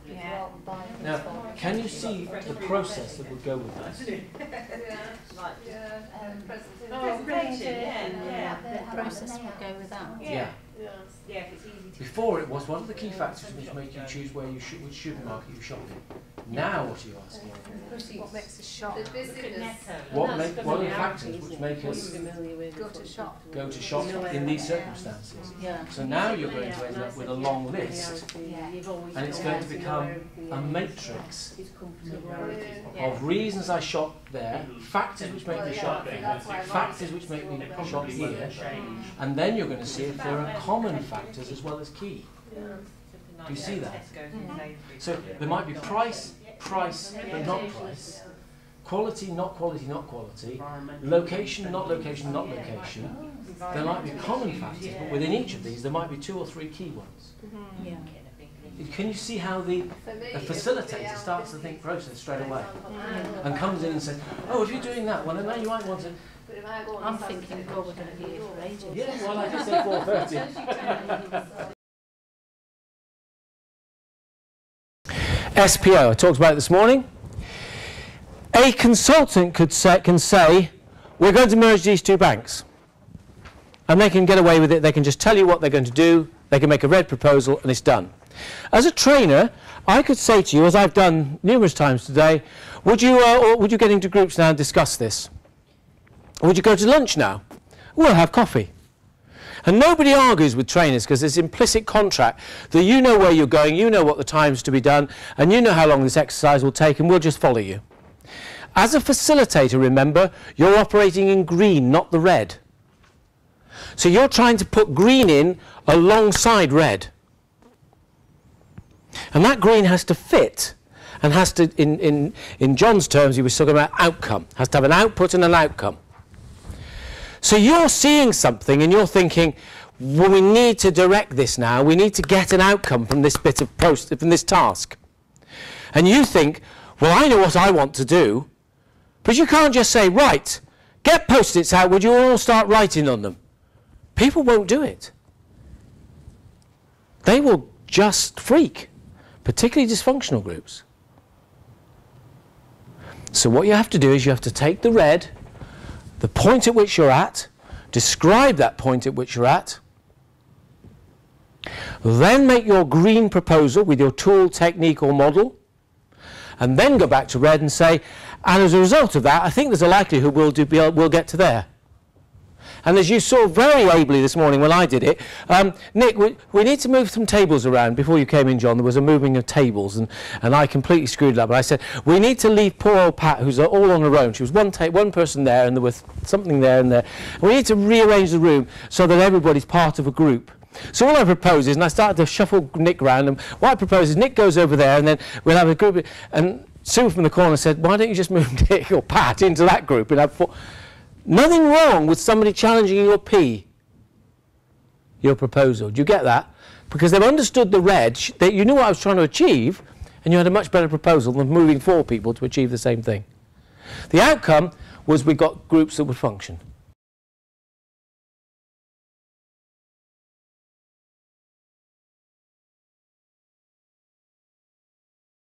Yeah. Now, can you see the process that would go with that? The process would go with that. Yeah. Yeah, if it's easy to. Before it was one of the key factors which make you choose where you which supermarket you shop in. Now what are you asking? What makes us shop? What are the factors which make us Go to shop. go to shop in these circumstances? Yeah. So now you're going to end up with a long list, and it's going to become a matrix of reasons I shop there, factors which make me shop there, factors which make me shop here, and then you're going to see if there are common factors as well as key. Do you see that? So there might be price, but not price. Quality, not quality, not quality. Location, not location, not location. There might be common factors, but within each of these there might be 2 or 3 key ones. Yeah. Can you see how the facilitator starts to think process straight away and comes in and says, oh, if you're doing that one, and now you might want to... I'm thinking, well, we're going to be here for ages. Yeah, well, I just said 4:30. SPO, I talked about it this morning. A consultant can say, we're going to merge these 2 banks. And they can get away with it. They can just tell you what they're going to do. They can make a red proposal and it's done. As a trainer, I could say to you, as I've done numerous times today, would you get into groups now and discuss this? Or would you go to lunch now? We'll have coffee. And nobody argues with trainers because there's implicit contract that you know where you're going, you know what the time's to be done, and you know how long this exercise will take, and we'll just follow you. As a facilitator, remember, you're operating in green, not the red. So you're trying to put green in alongside red. And that green has to fit, and has to, in John's terms, he was talking about outcome, has to have an output and an outcome. So you're seeing something and you're thinking, well, we need to direct this now, we need to get an outcome from this bit of process, from this task. And you think, well, I know what I want to do, but you can't just say, right, get post-its out, would you all start writing on them? People won't do it. They will just freak, particularly dysfunctional groups. So what you have to do is you have to take the red, the point at which you're at, describe that point at which you're at, then make your green proposal with your tool, technique or model, and then go back to red and say, and as a result of that, I think there's a likelihood we'll get to there. And as you saw very ably this morning when I did it, Nick, we need to move some tables around. Before you came in, John, there was a moving of tables, and I completely screwed it up. But I said, we need to leave poor old Pat, who's all on her own. She was one person there, and there was something there and there. We need to rearrange the room so that everybody's part of a group. So all I propose is, and I started to shuffle Nick around, and what I propose is Nick goes over there, and then we'll have a group. And Sue from the corner said, why don't you just move Nick or Pat into that group and have 4... Nothing wrong with somebody challenging your P, your proposal. Do you get that? Because they've understood the red, you knew what I was trying to achieve, and you had a much better proposal than moving 4 people to achieve the same thing. The outcome was we got groups that would function.